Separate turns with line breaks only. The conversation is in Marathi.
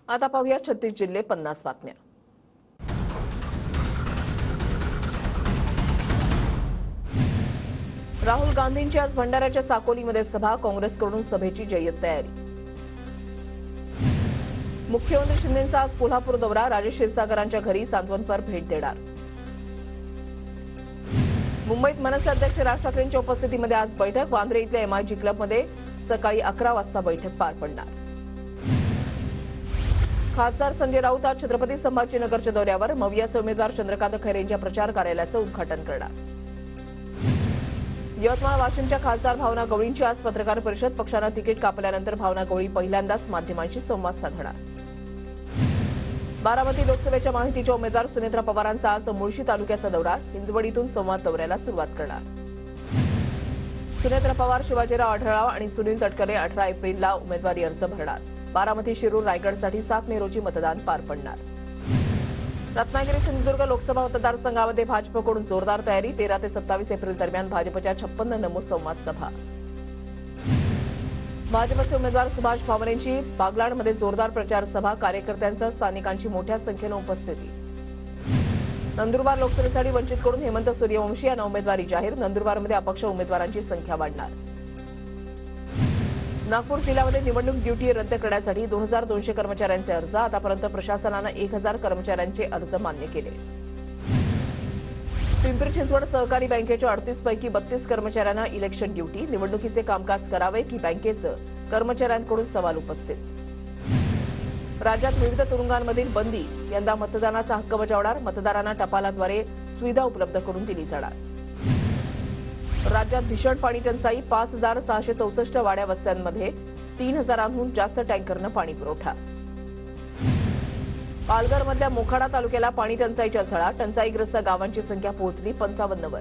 आता पाहूया 36 जिल्हे 50 बातम्या। राहुल गांधींची आज भंडाऱ्याच्या साकोलीमध्ये सभा, काँग्रेसकडून सभेची जय्यत तयारी। मुख्यमंत्री शिंदेंचा आज कोल्हापूर दौरा, राजेश क्षीरसागरांच्या घरी सांत्वनपर भेट देणार। मुंबईत मनसे अध्यक्ष राज ठाकरेंच्या उपस्थितीमध्ये आज बैठक, वांद्रे इथल्या MIG क्लबमध्ये सकाळी 11 वाजता बैठक पार पडणार। खासदार संजय राऊत आज छत्रपती संभाजीनगरच्या दौऱ्यावर, मवियाचे उमेदवार चंद्रकांत खैरे यांच्या प्रचार कार्यालयाचं उद्घाटन करणार। यवतमाळ वाशिमच्या खासदार भावना गवळींची आज पत्रकार परिषद, पक्षानं तिकीट कापल्यानंतर भावना गवळी पहिल्यांदाच माध्यमांशी संवाद साधणार। बारामती लोकसभेच्या माहितीच्या उमेदवार सुनेत्रा पवारांचा आज मुळशी तालुक्याचा दौरा, हिंजवडीतून संवाद दौऱ्याला सुरुवात करणार। सुनेत्रा पवार, शिवाजीराव आढळराव आणि सुनील तटकरे 18 एप्रिलला उमेदवारी अर्ज भरणार। बारामती, शिरूर, रायगडसाठी 7 मे रोजी मतदान पार पडणार। रत्नागिरी, सिंधुदुर्ग लोकसभा मतदारसंघामध्ये भाजपकडून जोरदार तयारी, 13 ते 27 एप्रिल दरम्यान भाजपच्या 56 नमो संवाद सभा। भाजपचे उमेदवार सुभाष भामरेंची बागलाणमध्ये जोरदार प्रचार सभा, कार्यकर्त्यांसह स्थानिकांची मोठ्या संख्येनं उपस्थिती। नंदुरबार लोकसभेसाठी वंचितकडून हेमंत सूर्यवंशी यांना उमेदवारी जाहीर, नंदुरबारमध्ये अपक्ष उमेदवारांची संख्या वाढणार। नागपूर जिल्ह्यामध्ये निवडणूक ड्युटी रद्द करण्यासाठी 2200 कर्मचाऱ्यांचे अर्ज, आतापर्यंत प्रशासनानं 1000 कर्मचाऱ्यांचे अर्ज मान्य केले। पिंपरी चिंचवड सहकारी बँकेच्या 38 पैकी 32 कर्मचाऱ्यांना इलेक्शन ड्युटी, निवडणुकीचे कामकाज करावे की बँकेचं, कर्मचाऱ्यांकडून सवाल उपस्थित। राज्यात विविध तुरुंगांमधील बंदी, यंदा मतदानाचा हक्क बजावणार, मतदारांना टपालाद्वारे सुविधा उपलब्ध करून दिली जाणार। राज्यात भीषण पाणी टंचाई, 5664 वाड्या वस्त्यांमध्ये 3000हून जास्त टँकरनं पाणी पुरवठा। पालघरमधल्या मोखाडा तालुक्याला पाणी टंचाईच्या झळा, टंचाईग्रस्त गावांची संख्या पोहोचली 55वर।